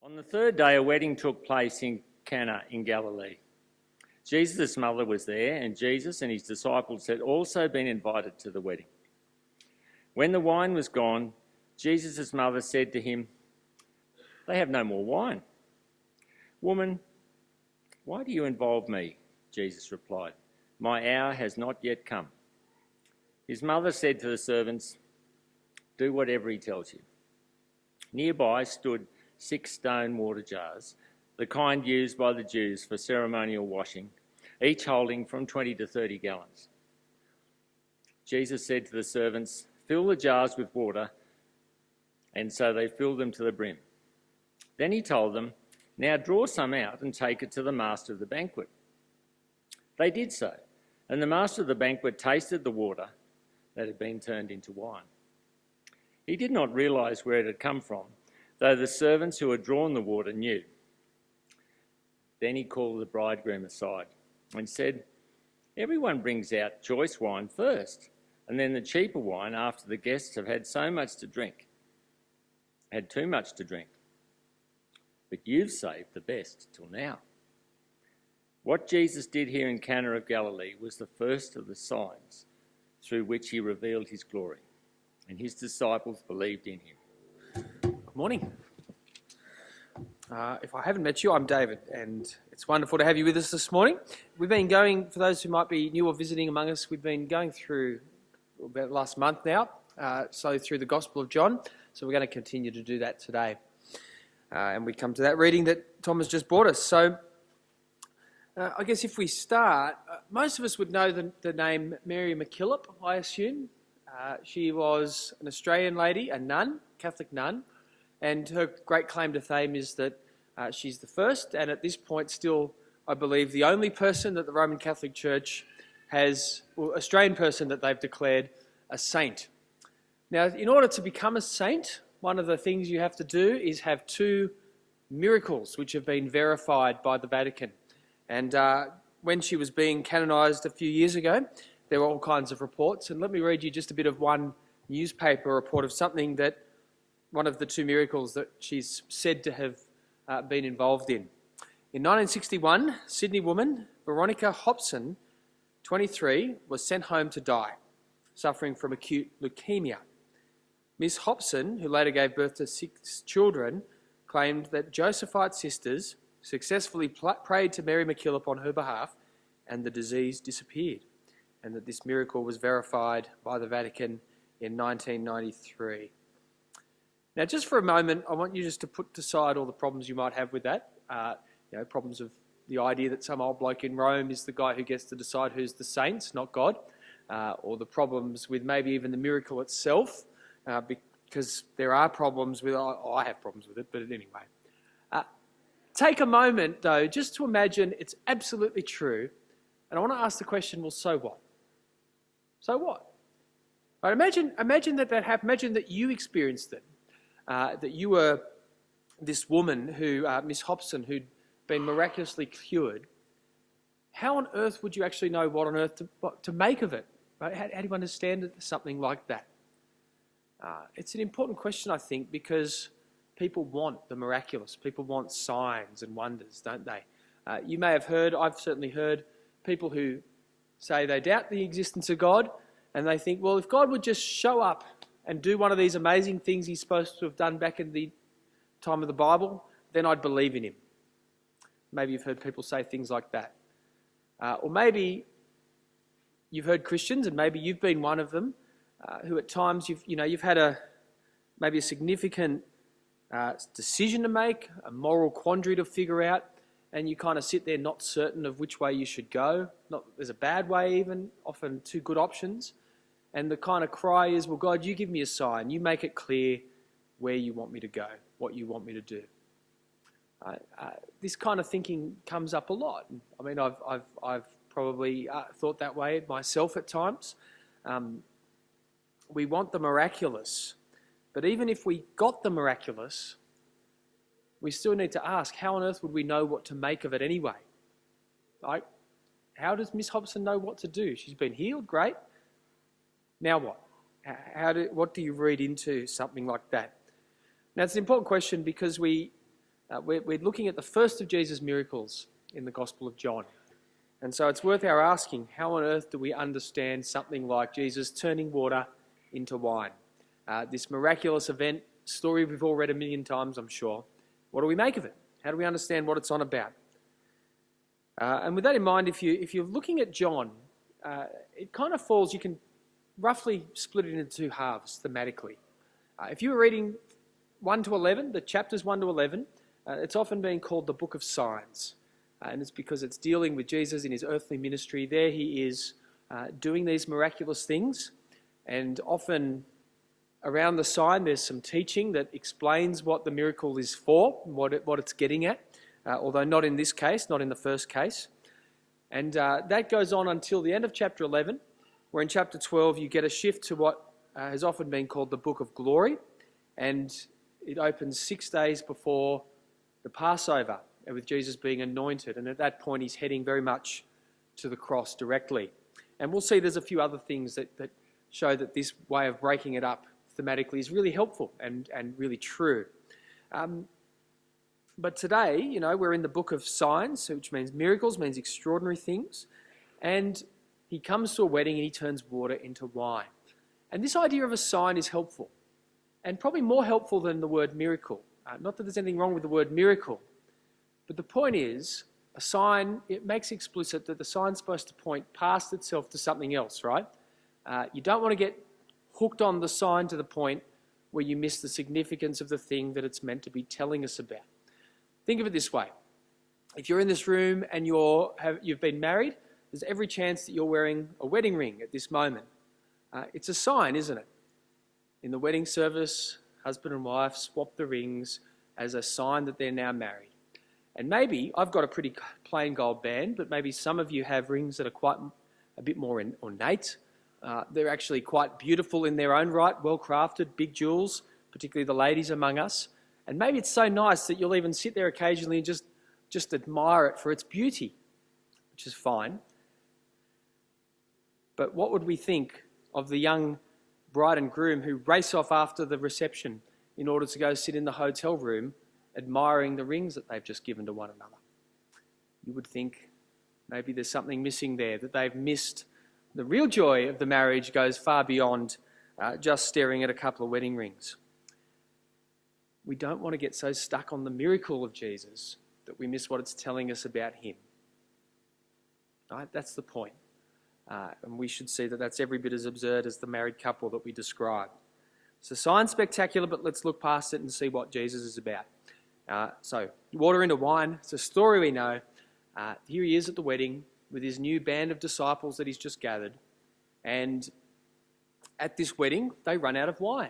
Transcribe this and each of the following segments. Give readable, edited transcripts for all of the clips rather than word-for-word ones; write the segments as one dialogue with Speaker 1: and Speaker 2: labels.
Speaker 1: On the third day, a wedding took place in Cana in Galilee. Jesus' mother was there, and Jesus and his disciples had also been invited to the wedding. When the wine was gone, Jesus' mother said to him, "They have no more wine." "Woman, why do you involve me?" Jesus replied. "My hour has not yet come." His mother said to the servants, "Do whatever he tells you." Nearby stood 6 stone water jars, the kind used by the Jews for ceremonial washing, each holding from 20 to 30 gallons. Jesus said to the servants, "Fill the jars with water," and so they filled them to the brim. Then he told them, "Now draw some out and take it to the master of the banquet." They did so, and the master of the banquet tasted the water that had been turned into wine. He did not realise where it had come from, though the servants who had drawn the water knew. Then he called the bridegroom aside and said, "Everyone brings out choice wine first, and then the cheaper wine after the guests have had too much to drink. But you've saved the best till now." What Jesus did here in Cana of Galilee was the first of the signs through which he revealed his glory, and his disciples believed in him.
Speaker 2: Good morning. If I haven't met you, I'm David, and it's wonderful to have you with us this morning. We've been going, for those who might be new or visiting among us, we've been going through about last month now, through the Gospel of John, so we're going to continue to do that today. And we come to that reading that Tom has just brought us. So I guess if we start, most of us would know the name Mary MacKillop, I assume. She was an Australian lady, a nun, Catholic nun, and her great claim to fame is that she's the first, and at this point still, I believe, the only person that the Roman Catholic Church has, or Australian person that they've declared a saint. Now, in order to become a saint, one of the things you have to do is have 2 miracles which have been verified by the Vatican. And when she was being canonised a few years ago, there were all kinds of reports. And let me read you just a bit of one newspaper report of something that one of the 2 miracles that she's said to have been involved in. In 1961, Sydney woman Veronica Hobson, 23, was sent home to die, suffering from acute leukemia. Miss Hobson, who later gave birth to 6 children, claimed that Josephite sisters successfully prayed to Mary MacKillop on her behalf and the disease disappeared, and that this miracle was verified by the Vatican in 1993. Now, just for a moment, I want you just to put aside all the problems you might have with that. Problems of the idea that some old bloke in Rome is the guy who gets to decide who's the saints, not God, or the problems with maybe even the miracle itself, because there are problems with, I have problems with it, but anyway. Take a moment, though, just to imagine it's absolutely true, and I want to ask the question, well, so what? So what? Right, imagine that happened. Imagine that you experienced it. That you were this woman who, Miss Hobson, who'd been miraculously cured. How on earth would you actually know what on earth to make of it? Right? How do you understand something like that? It's an important question, I think, because people want the miraculous. People want signs and wonders, don't they? You may have heard, I've certainly heard, people who say they doubt the existence of God, and they think, well, if God would just show up and do one of these amazing things he's supposed to have done back in the time of the Bible, then I'd believe in him. Maybe you've heard people say things like that. Or maybe you've heard Christians, and maybe you've been one of them, who at times you've had maybe a significant decision to make, a moral quandary to figure out, and you kind of sit there not certain of which way you should go. Not there's a bad way even, often 2 good options. And the kind of cry is, well, God, you give me a sign. You make it clear where you want me to go, what you want me to do. This kind of thinking comes up a lot. I mean, I've probably thought that way myself at times. We want the miraculous. But even if we got the miraculous, we still need to ask, how on earth would we know what to make of it anyway? Like, how does Miss Hobson know what to do? She's been healed, great. Now what? What do you read into something like that? Now, it's an important question because we We're looking at the first of Jesus' miracles in the Gospel of John. And so it's worth our asking, how on earth do we understand something like Jesus turning water into wine? This miraculous event, story we've all read a million times, I'm sure. What do we make of it? How do we understand what it's on about? And with that in mind, if you're looking at John, it kind of falls, you can roughly split it into two halves thematically. If you were reading 1 to 11, the chapters 1 to 11, it's often been called the book of signs. And it's because it's dealing with Jesus in his earthly ministry. There he is doing these miraculous things. And often around the sign there's some teaching that explains what the miracle is for, what it's getting at. Although not in this case, not in the first case. And that goes on until the end of chapter 11, where in chapter 12 you get a shift to what has often been called the book of glory. And it opens 6 days before the Passover, with Jesus being anointed. And at that point he's heading very much to the cross directly. And we'll see there's a few other things that show that this way of breaking it up thematically is really helpful and really true. But today, we're in the book of signs, which means miracles, means extraordinary things. And he comes to a wedding and he turns water into wine. And this idea of a sign is helpful, and probably more helpful than the word miracle. Not that there's anything wrong with the word miracle, but the point is, a sign, it makes explicit that the sign's supposed to point past itself to something else, right? You don't want to get hooked on the sign to the point where you miss the significance of the thing that it's meant to be telling us about. Think of it this way. If you're in this room and you've been married, there's every chance that you're wearing a wedding ring at this moment. It's a sign, isn't it? In the wedding service, husband and wife swap the rings as a sign that they're now married. And maybe, I've got a pretty plain gold band, but maybe some of you have rings that are quite a bit more ornate. They're actually quite beautiful in their own right, well crafted, big jewels, particularly the ladies among us. And maybe it's so nice that you'll even sit there occasionally and just admire it for its beauty, which is fine. But what would we think of the young bride and groom who race off after the reception in order to go sit in the hotel room admiring the rings that they've just given to one another? You would think maybe there's something missing there, that they've missed. The real joy of the marriage goes far beyond just staring at a couple of wedding rings. We don't want to get so stuck on the miracle of Jesus that we miss what it's telling us about him. Right? That's the point. And we should see that that's every bit as absurd as the married couple that we describe. So sign's spectacular, but let's look past it and see what Jesus is about. So water into wine, it's a story we know. Here he is at the wedding with his new band of disciples that he's just gathered. And at this wedding, they run out of wine.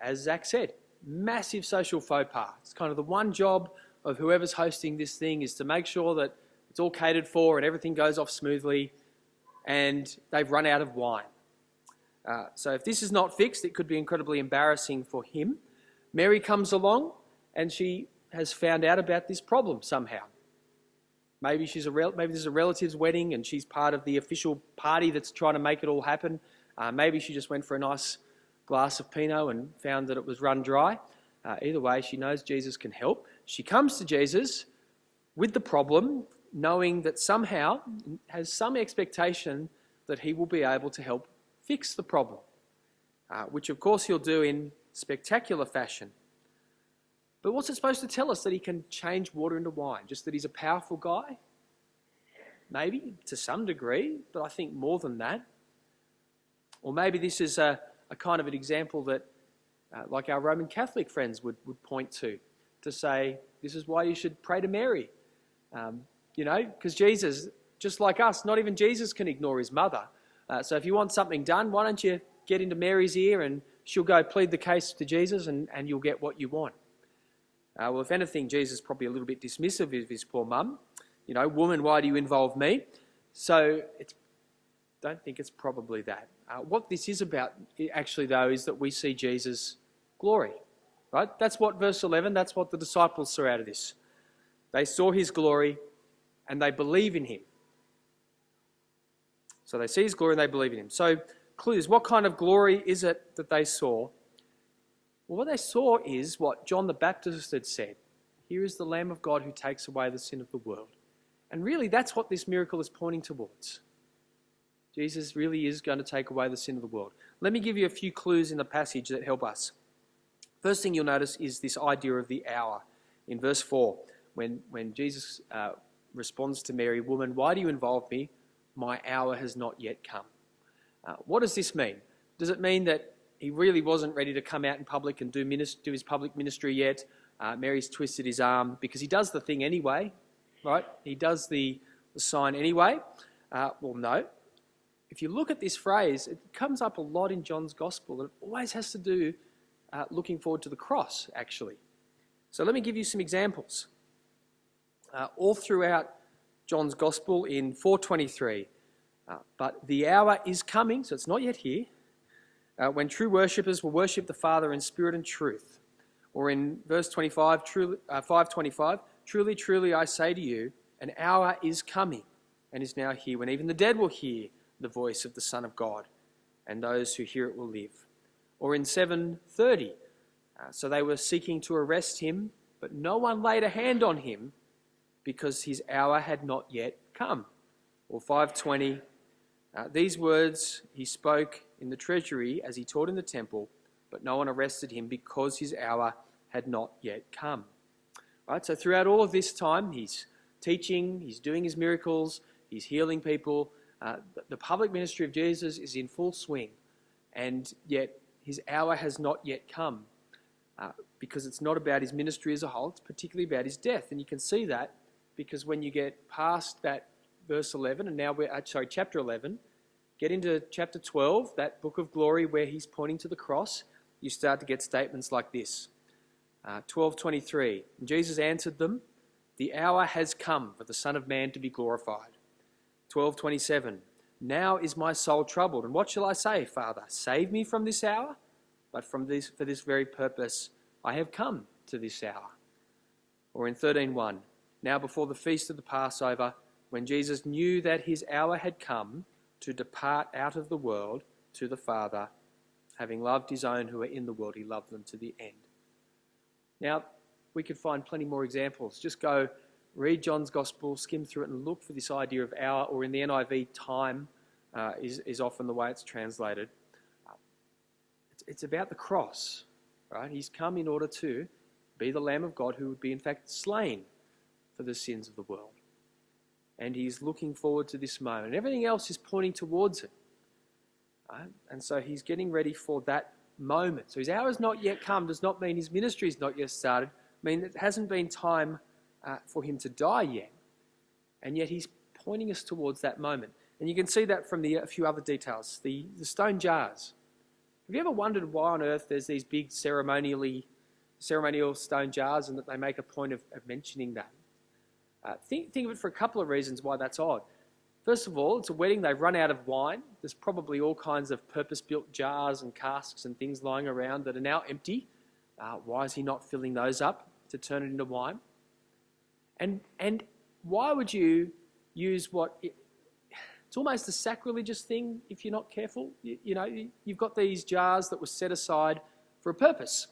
Speaker 2: As Zach said, massive social faux pas. It's kind of the one job of whoever's hosting this thing is to make sure that it's all catered for and everything goes off smoothly, and they've run out of wine. So if this is not fixed, it could be incredibly embarrassing for him. Mary comes along and she has found out about this problem somehow. Maybe there's a relative's wedding and she's part of the official party that's trying to make it all happen. Maybe she just went for a nice glass of Pinot and found that it was run dry. Either way, she knows Jesus can help. She comes to Jesus with the problem, knowing that somehow has some expectation that he will be able to help fix the problem, which of course he'll do in spectacular fashion. But what's it supposed to tell us? That he can change water into wine? Just that he's a powerful guy? Maybe, to some degree, but I think more than that. Or maybe this is a kind of an example that, like our Roman Catholic friends would point to say, this is why you should pray to Mary. Because Jesus, just like us, not even Jesus can ignore his mother. So if you want something done, why don't you get into Mary's ear and she'll go plead the case to Jesus and you'll get what you want. Well, if anything, Jesus is probably a little bit dismissive of his poor mum. Woman, why do you involve me? So don't think it's probably that. What this is about, actually, though, is that we see Jesus' glory. Right? That's what verse 11, that's what the disciples saw out of this. They saw his glory and they believe in him. So they see his glory and they believe in him. So clues, what kind of glory is it that they saw? Well, what they saw is what John the Baptist had said. Here is the Lamb of God who takes away the sin of the world. And really, that's what this miracle is pointing towards. Jesus really is going to take away the sin of the world. Let me give you a few clues in the passage that help us. First thing you'll notice is this idea of the hour. In verse 4, when Jesus responds to Mary, "Woman, why do you involve me? My hour has not yet come." What does this mean? Does it mean that he really wasn't ready to come out in public and do his public ministry yet? Mary's twisted his arm because he does the thing anyway, right? He does the sign anyway. Well, no. If you look at this phrase, it comes up a lot in John's Gospel. It always has to do looking forward to the cross, actually. So let me give you some examples. All throughout John's Gospel in 4:23, but the hour is coming, so it's not yet here, when true worshippers will worship the Father in spirit and truth. Or in verse 25, 5:25, truly, truly, I say to you, an hour is coming and is now here when even the dead will hear the voice of the Son of God, and those who hear it will live. Or in 7:30, so they were seeking to arrest him, but no one laid a hand on him because his hour had not yet come. Or 5:20, these words he spoke in the treasury as he taught in the temple, but no one arrested him because his hour had not yet come. Right, so throughout all of this time, he's teaching, he's doing his miracles, he's healing people. The public ministry of Jesus is in full swing, and yet his hour has not yet come because it's not about his ministry as a whole, it's particularly about his death. And you can see that because when you get past that verse 11, and now chapter 11, get into chapter 12, that book of glory where he's pointing to the cross, you start to get statements like this. 12:23, Jesus answered them, the hour has come for the Son of Man to be glorified. 12:27, now is my soul troubled, and what shall I say, Father? Save me from this hour? But for this very purpose I have come to this hour. Or in 13:1, now before the feast of the Passover, when Jesus knew that his hour had come to depart out of the world to the Father, having loved his own who are in the world, he loved them to the end. Now, we could find plenty more examples. Just go read John's Gospel, skim through it and look for this idea of hour, or in the NIV, time is often the way it's translated. It's about the cross, right? He's come in order to be the Lamb of God who would be in fact slain for the sins of the world. And he's looking forward to this moment. Everything else is pointing towards it. Right? And so he's getting ready for that moment. So his hour has not yet come does not mean his ministry has not yet started. I mean, it hasn't been time for him to die yet. And yet he's pointing us towards that moment. And you can see that from a few other details. The stone jars. Have you ever wondered why on earth there's these big ceremonial stone jars and that they make a point of mentioning that? Think of it for a couple of reasons why that's odd. First of all, it's a wedding, they've run out of wine. There's probably all kinds of purpose-built jars and casks and things lying around that are now empty. Why is he not filling those up to turn it into wine? And why would you use it's almost a sacrilegious thing if you're not careful. You've got these jars that were set aside for a purpose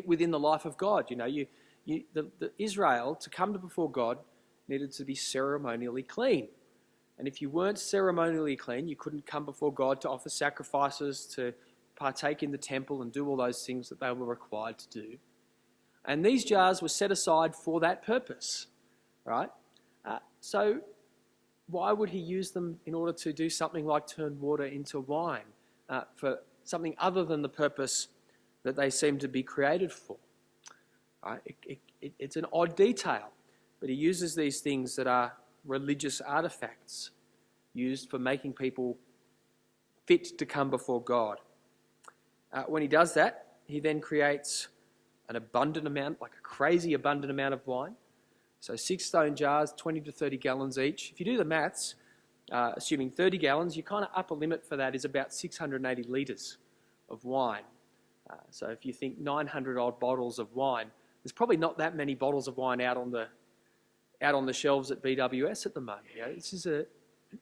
Speaker 2: within the life of God. Israel, to come before God, needed to be ceremonially clean. And if you weren't ceremonially clean, you couldn't come before God to offer sacrifices, to partake in the temple and do all those things that they were required to do. And these jars were set aside for that purpose, right? So why would he use them in order to do something like turn water into wine, for something other than the purpose that they seem to be created for? Right? It's an odd detail, but he uses these things that are religious artifacts used for making people fit to come before God. When he does that, he then creates an abundant amount, like a crazy abundant amount of wine. So 6 stone jars, 20 to 30 gallons each. If you do the maths, assuming 30 gallons, your kind of upper limit for that is about 680 litres of wine. So if you think 900 odd bottles of wine, there's probably not that many bottles of wine out on the shelves at BWS at the moment. This is an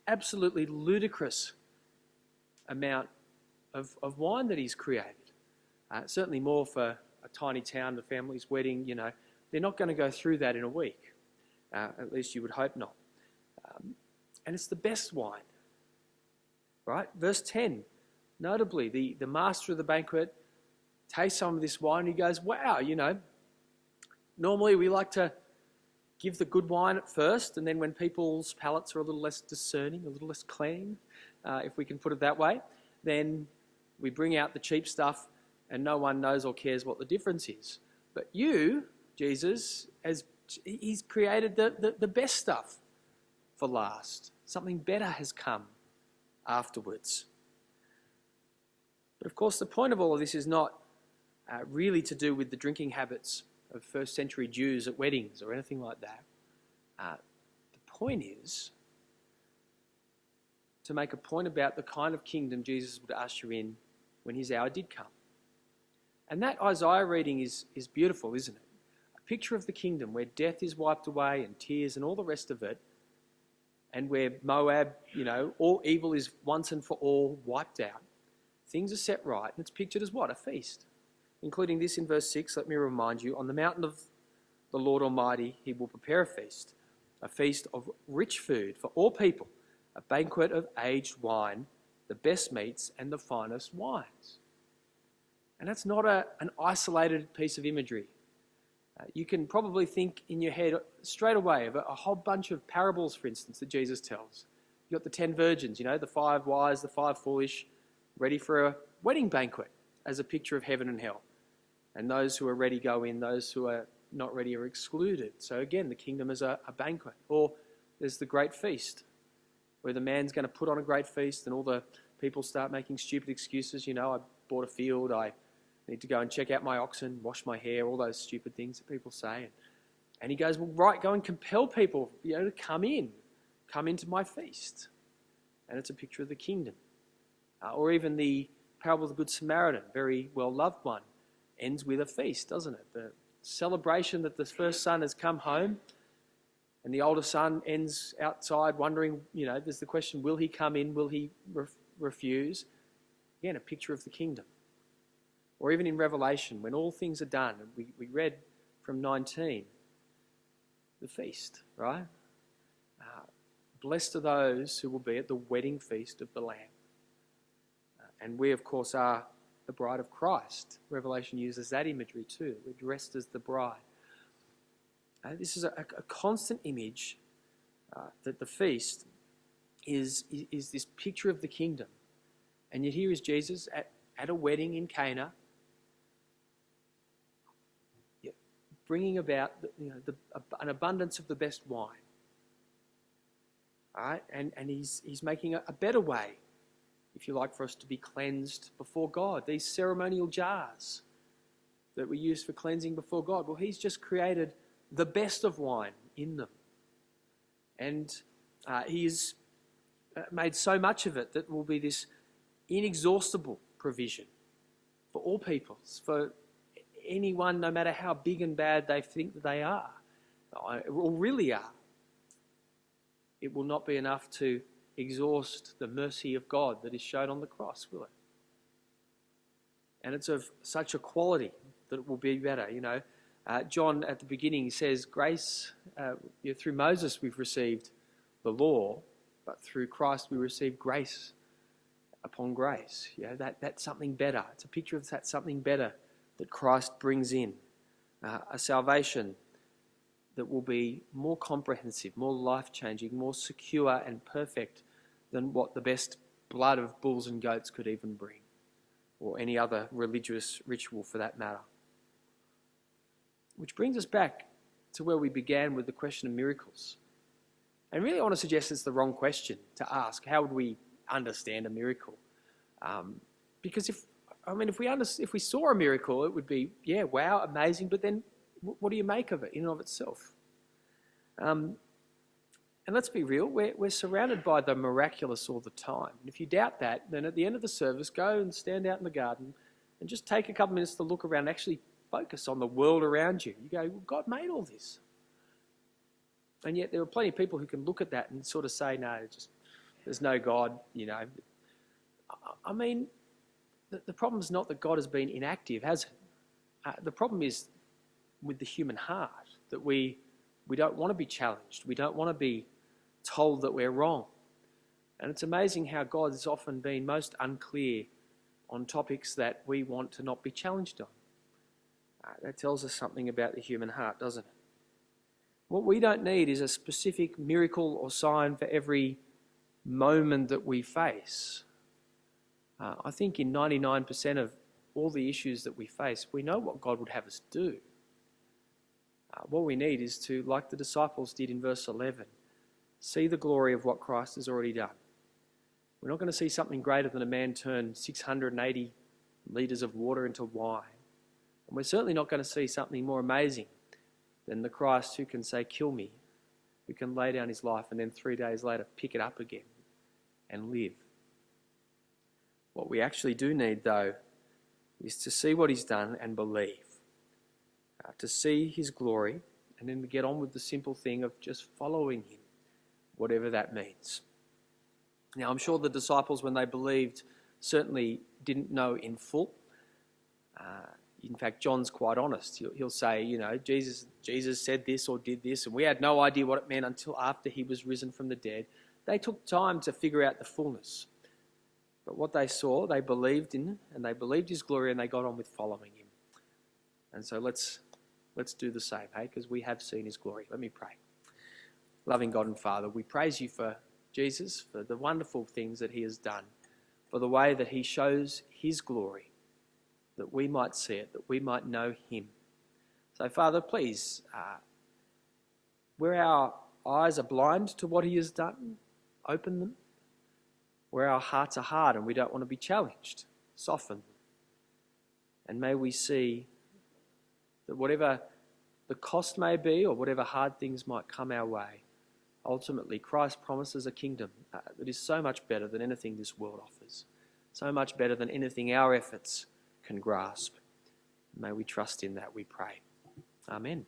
Speaker 2: absolutely ludicrous amount of wine that he's created. Certainly more for a tiny town, the family's wedding, they're not going to go through that in a week. At least you would hope not. And it's the best wine, right? Verse 10, notably, the master of the banquet tastes some of this wine and he goes, wow, normally we like to give the good wine at first, and then when people's palates are a little less discerning, a little less clean, if we can put it that way, then we bring out the cheap stuff and no one knows or cares what the difference is. But you, Jesus, he's created the best stuff for last. Something better has come afterwards. But of course, the point of all of this is not really to do with the drinking habits of first century Jews at weddings or anything like that. The point is to make a point about the kind of kingdom Jesus would usher in when his hour did come. And that Isaiah reading is beautiful, isn't it? A picture of the kingdom where death is wiped away and tears and all the rest of it, and where Moab, all evil is once and for all wiped out. Things are set right, and it's pictured as what? A feast. Including this in verse 6, let me remind you, on the mountain of the Lord Almighty, he will prepare a feast of rich food for all people, a banquet of aged wine, the best meats and the finest wines. And that's not an isolated piece of imagery. You can probably think in your head straight away of a whole bunch of parables, for instance, that Jesus tells. You've got the 10 virgins, the 5 wise, the 5 foolish, ready for a wedding banquet as a picture of heaven and hell. And those who are ready go in, those who are not ready are excluded. So again, the kingdom is a banquet. Or there's the great feast, where the man's going to put on a great feast and all the people start making stupid excuses. I bought a field, I need to go and check out my oxen, wash my hair, all those stupid things that people say. And he goes, well, right, go and compel people, to come into my feast. And it's a picture of the kingdom. Or even the parable of the Good Samaritan, very well-loved one, ends with a feast, doesn't it? The celebration that the first son has come home, and the older son ends outside wondering, there's the question, will he come in, will he refuse? Again, a picture of the kingdom. Or even in Revelation, when all things are done, and we read from 19, the feast, right? Blessed are those who will be at the wedding feast of the Lamb. And we, of course, are the bride of Christ. Revelation uses that imagery too. We're dressed as the bride. This is a constant image that the feast is this picture of the kingdom. And yet here is Jesus at a wedding in Cana, bringing about an abundance of the best wine. All right? And he's making a better way, if you like, for us to be cleansed before God. These ceremonial jars that we use for cleansing before God, well, he's just created the best of wine in them. And he's made so much of it that will be this inexhaustible provision for all peoples, for anyone, no matter how big and bad they think that they are, or really are. It will not be enough to exhaust the mercy of God that is shown on the cross, will it? And it's of such a quality that it will be better. John at the beginning says, grace, through Moses we've received the law, but through Christ we receive grace upon grace. That's something better. It's a picture of that something better that Christ brings in. A salvation that will be more comprehensive, more life-changing, more secure and perfect than what the best blood of bulls and goats could even bring, or any other religious ritual for that matter. Which brings us back to where we began with the question of miracles. And really I want to suggest it's the wrong question to ask. How would we understand a miracle? Because if we saw a miracle, it would be, yeah, wow, amazing, but then what do you make of it in and of itself? And let's be real, we're surrounded by the miraculous all the time. And if you doubt that, then at the end of the service, go and stand out in the garden and just take a couple of minutes to look around and actually focus on the world around you. You go, well, God made all this. And yet there are plenty of people who can look at that and sort of say, no, there's no God, I mean, the problem is not that God has been inactive, has it? The problem is with the human heart, that we don't want to be challenged. We don't want to be told that we're wrong. And it's amazing how God has often been most unclear on topics that we want to not be challenged on. That tells us something about the human heart, doesn't it? What we don't need is a specific miracle or sign for every moment that we face. I think in 99% of all the issues that we face, we know what God would have us do. What we need is to, like the disciples did in verse 11, see the glory of what Christ has already done. We're not going to see something greater than a man turn 680 litres of water into wine. And we're certainly not going to see something more amazing than the Christ who can say, kill me, who can lay down his life and then 3 days later pick it up again and live. What we actually do need, though, is to see what he's done and believe. To see his glory and then to get on with the simple thing of just following him, whatever that means. Now, I'm sure the disciples, when they believed, certainly didn't know in full. In fact, John's quite honest. He'll say, Jesus said this or did this, and we had no idea what it meant until after he was risen from the dead. They took time to figure out the fullness. But what they saw, they believed in, and they believed his glory, and they got on with following him. And so let's do the same, hey? Because we have seen his glory. Let me pray. Loving God and Father, we praise you for Jesus, for the wonderful things that he has done, for the way that he shows his glory, that we might see it, that we might know him. So, Father, please, where our eyes are blind to what he has done, open them. Where our hearts are hard and we don't want to be challenged, soften them. And may we see that whatever the cost may be or whatever hard things might come our way, ultimately Christ promises a kingdom that is so much better than anything this world offers, so much better than anything our efforts can grasp. May we trust in that, we pray. Amen.